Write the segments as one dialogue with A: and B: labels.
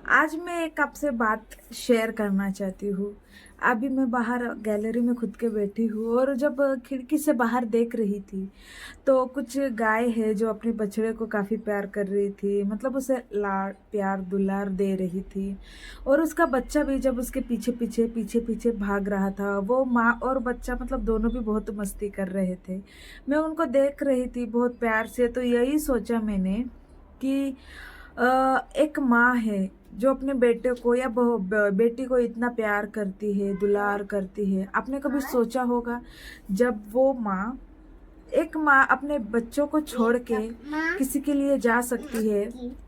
A: आज मैं एक आपसे बात शेयर करना चाहती हूँ। अभी मैं बाहर गैलरी में खुद के बैठी हूँ और जब खिड़की से बाहर देख रही थी, तो कुछ गाय है जो अपने बछड़े को काफ़ी प्यार कर रही थी। मतलब उसे लाड प्यार दुलार दे रही थी और उसका बच्चा भी जब उसके पीछे-पीछे भाग रहा था, वो माँ और बच्चा मतलब दोनों भी बहुत मस्ती कर रहे थे। मैं उनको देख रही थी बहुत प्यार से, तो यही सोचा मैंने कि एक माँ है जो अपने बेटे को या बेटी को इतना प्यार करती है, दुलार करती है। आपने कभी सोचा होगा जब वो माँ एक माँ अपने बच्चों को छोड़ के किसी के लिए जा सकती है,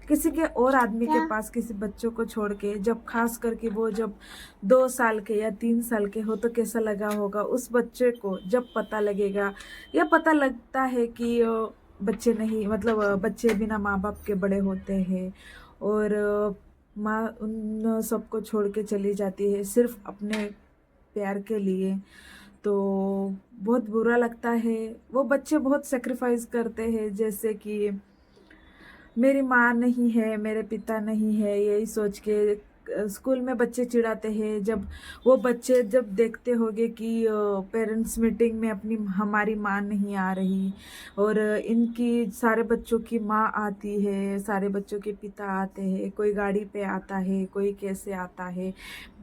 A: किसी के और आदमी के पास किसी बच्चों को छोड़ के, जब खास करके वो जब 2 साल के या 3 साल के हो, तो कैसा लगा होगा उस बच्चे को जब पता लगेगा या पता लगता है कि बच्चे नहीं मतलब बच्चे बिना माँ बाप के बड़े होते हैं और माँ उन सबको छोड़ के चली जाती है सिर्फ अपने प्यार के लिए। तो बहुत बुरा लगता है। वो बच्चे बहुत सेक्रीफाइस करते हैं, जैसे कि मेरी माँ नहीं है, मेरे पिता नहीं है, यही सोच के स्कूल में बच्चे चिढ़ाते हैं। जब वो बच्चे जब देखते होंगे कि पेरेंट्स मीटिंग में अपनी हमारी माँ नहीं आ रही और इनकी सारे बच्चों की माँ आती है, सारे बच्चों के पिता आते हैं, कोई गाड़ी पे आता है, कोई कैसे आता है,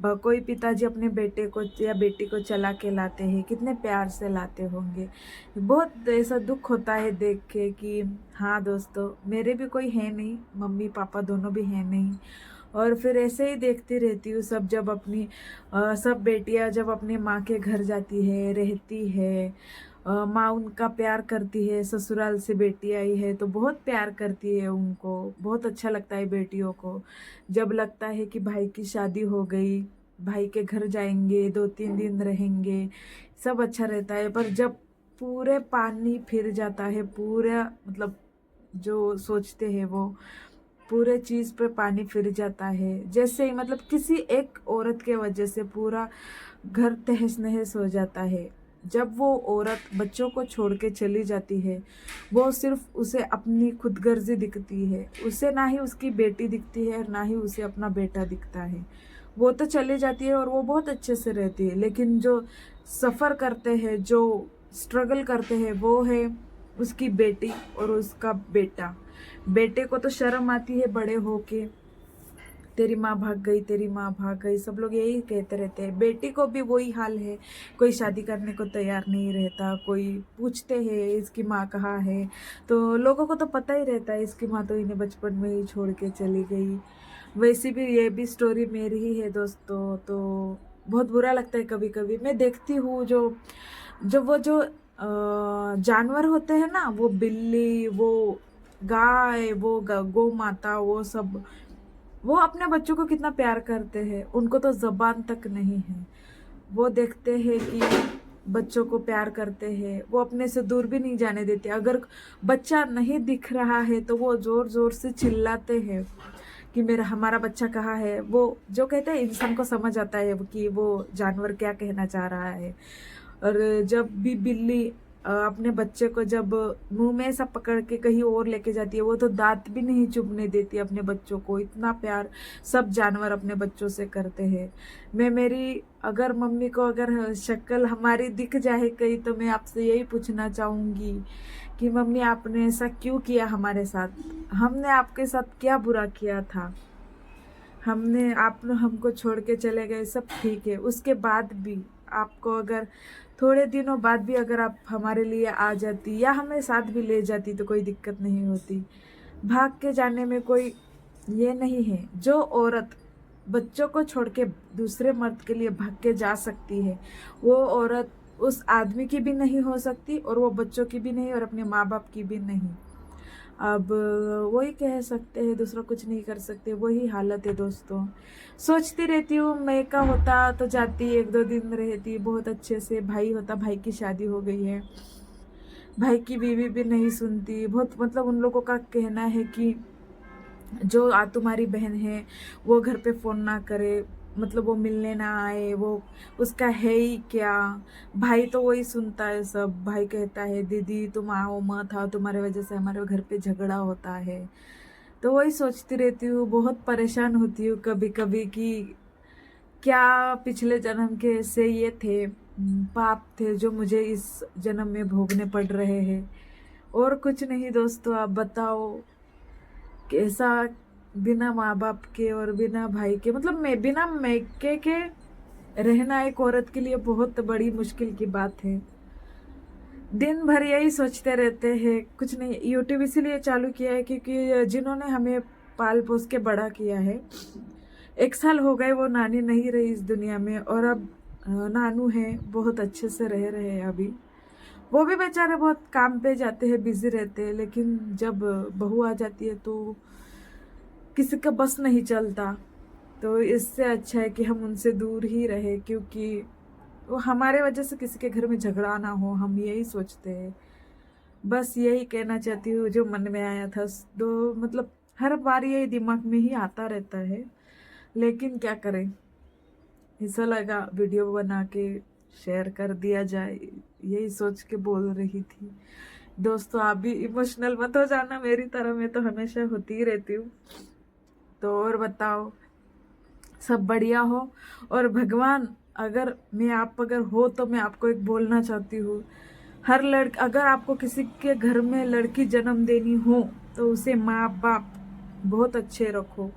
A: कोई पिताजी अपने बेटे को या बेटी को चला के लाते हैं, कितने प्यार से लाते होंगे। बहुत ऐसा दुख होता है देख के कि हाँ दोस्तों, मेरे भी कोई है नहीं, मम्मी पापा दोनों भी हैं नहीं। और फिर ऐसे ही देखती रहती हूँ सब जब अपनी सब बेटियां जब अपने माँ के घर जाती है, रहती है, माँ उनका प्यार करती है। ससुराल से बेटी आई है तो बहुत प्यार करती है उनको, बहुत अच्छा लगता है बेटियों को। जब लगता है कि भाई की शादी हो गई, भाई के घर जाएंगे, 2-3 दिन रहेंगे, सब अच्छा रहता है। पर जब पूरे पानी फिर जाता है, पूरा मतलब जो सोचते हैं वो पूरे चीज पे पानी फिर जाता है। जैसे ही मतलब किसी एक औरत के वजह से पूरा घर तहस नहस हो जाता है। जब वो औरत बच्चों को छोड़ के चली जाती है, वो सिर्फ उसे अपनी खुदगर्जी दिखती है। उसे ना ही उसकी बेटी दिखती है, ना ही उसे अपना बेटा दिखता है। वो तो चली जाती है और वो बहुत अच्छे से रहती है, लेकिन जो सफ़र करते हैं, जो स्ट्रगल करते हैं, वो है उसकी बेटी और उसका बेटा। बेटे को तो शर्म आती है बड़े होके, तेरी माँ भाग गई, तेरी माँ भाग गई, सब लोग यही कहते रहते हैं। बेटी को भी वही हाल है, कोई शादी करने को तैयार नहीं रहता, कोई पूछते हैं इसकी माँ कहाँ है, तो लोगों को तो पता ही रहता है इसकी माँ तो इन्हें बचपन में ही छोड़ के चली गई। वैसे भी ये भी स्टोरी मेरी ही है दोस्तों। तो बहुत बुरा लगता है कभी कभी। मैं देखती हूँ जो जो वो जो जानवर होते हैं ना, वो बिल्ली, वो गाय, वो गौ माता, वो सब वो अपने बच्चों को कितना प्यार करते हैं। उनको तो जबान तक नहीं है। वो देखते हैं कि बच्चों को प्यार करते हैं, वो अपने से दूर भी नहीं जाने देते। अगर बच्चा नहीं दिख रहा है तो वो जोर जोर से चिल्लाते हैं कि मेरा हमारा बच्चा कहाँ है। वो जो कहते हैं इंसान को समझ आता है कि वो जानवर क्या कहना चाह रहा है। और जब भी बिल्ली अपने बच्चे को जब मुंह में ऐसा पकड़ के कहीं और लेके जाती है, वो तो दांत भी नहीं चुभने देती अपने बच्चों को। इतना प्यार सब जानवर अपने बच्चों से करते हैं। मैं मेरी अगर मम्मी को अगर शक्ल हमारी दिख जाए कहीं, तो मैं आपसे यही पूछना चाहूंगी कि मम्मी आपने ऐसा क्यों किया हमारे साथ? हमने आपके साथ क्या बुरा किया था? हमने आप हमको छोड़ के चले गए, सब ठीक है, उसके बाद भी आपको अगर थोड़े दिनों बाद भी अगर आप हमारे लिए आ जाती या हमें साथ भी ले जाती तो कोई दिक्कत नहीं होती। भाग के जाने में कोई ये नहीं है। जो औरत बच्चों को छोड़ के दूसरे मर्द के लिए भाग के जा सकती है, वो औरत उस आदमी की भी नहीं हो सकती और वो बच्चों की भी नहीं और अपने माँ बाप की भी नहीं। अब वही कह सकते हैं, दूसरा कुछ नहीं कर सकते, वही हालत है दोस्तों। सोचती रहती हूँ मैं का होता तो जाती, 1-2 दिन रहती बहुत अच्छे से। भाई होता, भाई की शादी हो गई है, भाई की बीवी भी नहीं सुनती। बहुत मतलब उन लोगों का कहना है कि जो तुम्हारी बहन है वो घर पे फोन ना करे, मतलब वो मिलने ना आए, वो उसका है ही क्या। भाई तो वही सुनता है सब। भाई कहता है दीदी तुम आओ मत, आओ, तुम्हारे वजह से हमारे घर पे झगड़ा होता है। तो वही सोचती रहती हूँ, बहुत परेशान होती हूँ कभी कभी कि क्या पिछले जन्म के ऐसे ये थे, पाप थे जो मुझे इस जन्म में भोगने पड़ रहे हैं। और कुछ नहीं दोस्तों, आप बताओ कैसा, बिना माँ बाप के और बिना भाई के, मतलब मैं बिना मैके के रहना एक औरत के लिए बहुत बड़ी मुश्किल की बात है। दिन भर यही सोचते रहते हैं। कुछ नहीं, यूट्यूब इसीलिए चालू किया है क्योंकि जिन्होंने हमें पाल पोस के बड़ा किया है, 1 साल हो गए वो नानी नहीं रही इस दुनिया में, और अब नानू है, बहुत अच्छे से रह रहे हैं अभी। वो भी बेचारे बहुत काम पे जाते हैं, बिजी रहते हैं, लेकिन जब बहू आ जाती है तो किसी का बस नहीं चलता। तो इससे अच्छा है कि हम उनसे दूर ही रहे, क्योंकि वो हमारे वजह से किसी के घर में झगड़ा ना हो, हम यही सोचते हैं। बस यही कहना चाहती हूँ जो मन में आया था। दो मतलब हर बार यही दिमाग में ही आता रहता है, लेकिन क्या करें, ऐसा लगा वीडियो बना के शेयर कर दिया जाए, यही सोच के बोल रही थी। दोस्तों आप भी इमोशनल मत हो जाना मेरी तरह, मैं तो हमेशा होती ही रहती हूँ। तो और बताओ, सब बढ़िया हो। और भगवान, अगर मैं आप अगर हो तो मैं आपको एक बोलना चाहती हूँ, हर लड़की, अगर आपको किसी के घर में लड़की जन्म देनी हो तो उसे माँ बाप बहुत अच्छे रखो,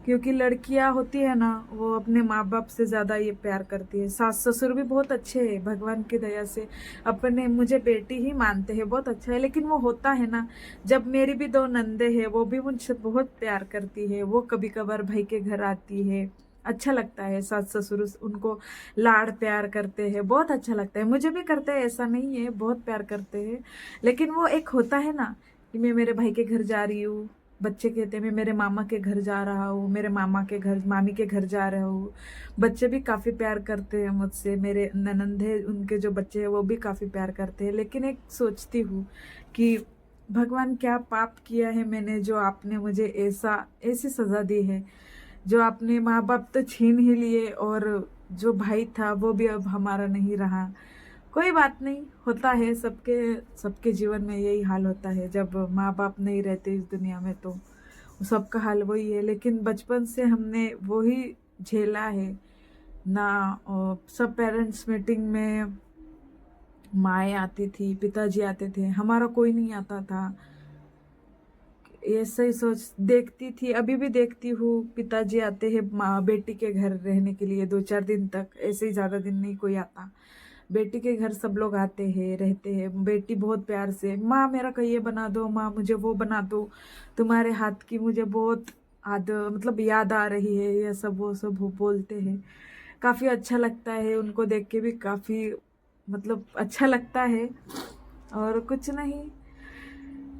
A: क्योंकि लड़कियां होती है ना, वो अपने माँ बाप से ज्यादा ये प्यार करती है। सास ससुर भी बहुत अच्छे हैं भगवान की दया से, अपने मुझे बेटी ही मानते हैं, बहुत अच्छा है। लेकिन वो होता है ना, जब मेरी भी 2 नंदे हैं, वो भी मुझसे बहुत प्यार करती है, वो कभी कभार भाई के घर आती है, अच्छा लगता है। सास ससुर उनको लाड़ प्यार करते हैं, बहुत अच्छा लगता है। मुझे भी करते हैं, ऐसा नहीं है, बहुत प्यार करते हैं। लेकिन वो एक होता है ना कि मैं मेरे भाई के घर जा रही हूँ, बच्चे कहते हैं मैं मेरे मामा के घर जा रहा हूँ, मेरे मामा के घर, मामी के घर जा रहा हूँ। बच्चे भी काफी प्यार करते हैं मुझसे, मेरे ननंद है, उनके जो बच्चे हैं वो भी काफी प्यार करते हैं। लेकिन एक सोचती हूँ कि भगवान क्या पाप किया है मैंने, जो आपने मुझे ऐसा ऐसी सजा दी है, जो आपने माँ बाप तो छीन ही लिए, और जो भाई था वो भी अब हमारा नहीं रहा। कोई बात नहीं, होता है, सबके सबके जीवन में यही हाल होता है, जब माँ बाप नहीं रहते इस दुनिया में तो सबका हाल वही है। लेकिन बचपन से हमने वही झेला है ना। सब पेरेंट्स मीटिंग में माएँ आती थी, पिताजी आते थे, हमारा कोई नहीं आता था। ऐसे ही सोच देखती थी, अभी भी देखती हूँ, पिताजी आते हैं माँ बेटी के घर रहने के लिए 2-4 दिन तक, ऐसे ही ज्यादा दिन नहीं कोई आता। बेटी के घर सब लोग आते हैं, रहते हैं, बेटी बहुत प्यार से, माँ मेरा का ये बना दो, माँ मुझे वो बना दो, तुम्हारे हाथ की मुझे बहुत मतलब याद आ रही है, ये सब वो सब वो बोलते हैं। काफी अच्छा लगता है उनको देख के भी, काफी मतलब अच्छा लगता है। और कुछ नहीं,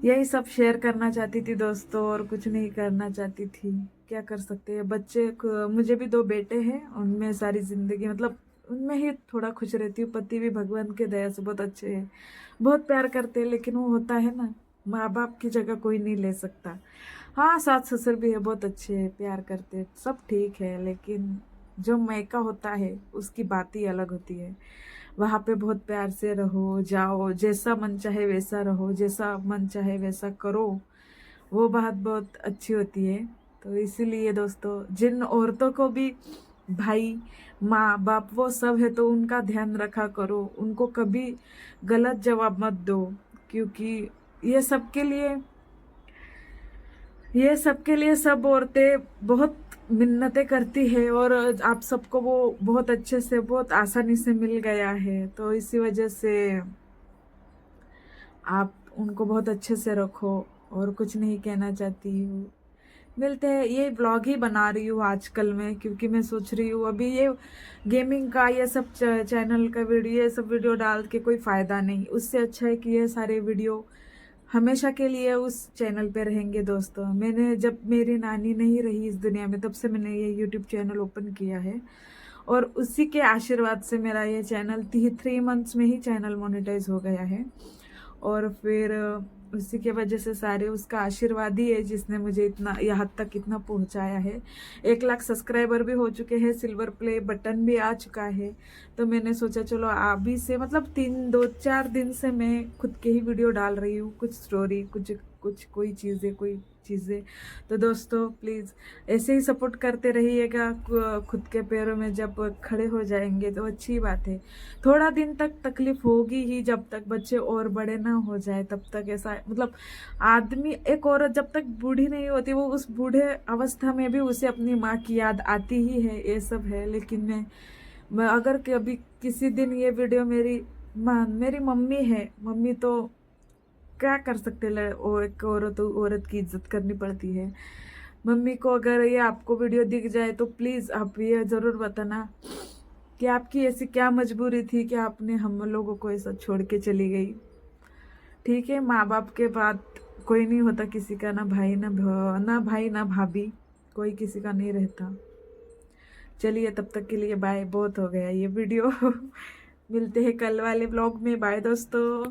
A: यही सब शेयर करना चाहती थी दोस्तों, और कुछ नहीं करना चाहती थी। क्या कर सकते हैं, मुझे भी 2 बेटे हैं, उनमें सारी जिंदगी मतलब उनमें ही थोड़ा खुश रहती हूँ। पति भी भगवान के दया से बहुत अच्छे हैं, बहुत प्यार करते हैं। लेकिन वो होता है ना, माँ बाप की जगह कोई नहीं ले सकता। हाँ, सास ससुर भी है, बहुत अच्छे हैं, प्यार करते हैं, सब ठीक है। लेकिन जो मायका होता है उसकी बात ही अलग होती है। वहां पे बहुत प्यार से रहो, जाओ, जैसा मन चाहे वैसा रहो, जैसा मन चाहे वैसा करो, वो बात बहुत अच्छी होती है। तो इसीलिए दोस्तों, जिन औरतों को भी भाई माँ बाप वो सब है, तो उनका ध्यान रखा करो, उनको कभी गलत जवाब मत दो, क्योंकि ये सबके लिए ये सबके लिए सब औरतें बहुत मिन्नतें करती है, और आप सबको वो बहुत अच्छे से, बहुत आसानी से मिल गया है। तो इसी वजह से आप उनको बहुत अच्छे से रखो, और कुछ नहीं कहना चाहती हूँ। मिलते हैं, ये ब्लॉग ही बना रही हूँ आजकल मैं, क्योंकि मैं सोच रही हूँ अभी ये गेमिंग का ये सब चैनल का वीडियो, ये सब वीडियो डाल के कोई फायदा नहीं। उससे अच्छा है कि ये सारे वीडियो हमेशा के लिए उस चैनल पे रहेंगे। दोस्तों, मैंने जब मेरी नानी नहीं रही इस दुनिया में, तब से मैंने ये यूट्यूब चैनल ओपन किया है, और उसी के आशीर्वाद से मेरा ये चैनल 3 मंथ्स में ही चैनल मोनेटाइज हो गया है। और फिर उसी के वजह से सारे उसका आशीर्वाद ही है जिसने मुझे इतना यहाँ तक इतना पहुंचाया है। 1 लाख सब्सक्राइबर भी हो चुके हैं, सिल्वर प्ले बटन भी आ चुका है। तो मैंने सोचा चलो अभी से, मतलब 2-4 दिन से मैं खुद के ही वीडियो डाल रही हूँ, कुछ स्टोरी, कुछ कुछ कोई चीज़ें। तो दोस्तों प्लीज़ ऐसे ही सपोर्ट करते रहिएगा। खुद के पैरों में जब खड़े हो जाएंगे तो अच्छी बात है। थोड़ा दिन तक तकलीफ होगी ही, जब तक बच्चे और बड़े ना हो जाए तब तक। ऐसा मतलब आदमी, एक औरत जब तक बूढ़ी नहीं होती, वो उस बूढ़े अवस्था में भी उसे अपनी माँ की याद आती ही है, ये सब है। लेकिन मैं अगर कभी किसी दिन ये वीडियो मेरी मम्मी है, मम्मी तो क्या कर सकते, वो एक औरत की इज्जत करनी पड़ती है। मम्मी को अगर ये आपको वीडियो दिख जाए तो प्लीज़ आप ये ज़रूर बताना कि आपकी ऐसी क्या मजबूरी थी कि आपने हम लोगों को ऐसा छोड़ के चली गई। ठीक है, माँ बाप के बाद कोई नहीं होता किसी का, ना भाई ना भाभी, कोई किसी का नहीं रहता। चलिए तब तक के लिए बाय, बहुत हो गया ये वीडियो। मिलते हैं कल वाले ब्लॉग में। बाय दोस्तों।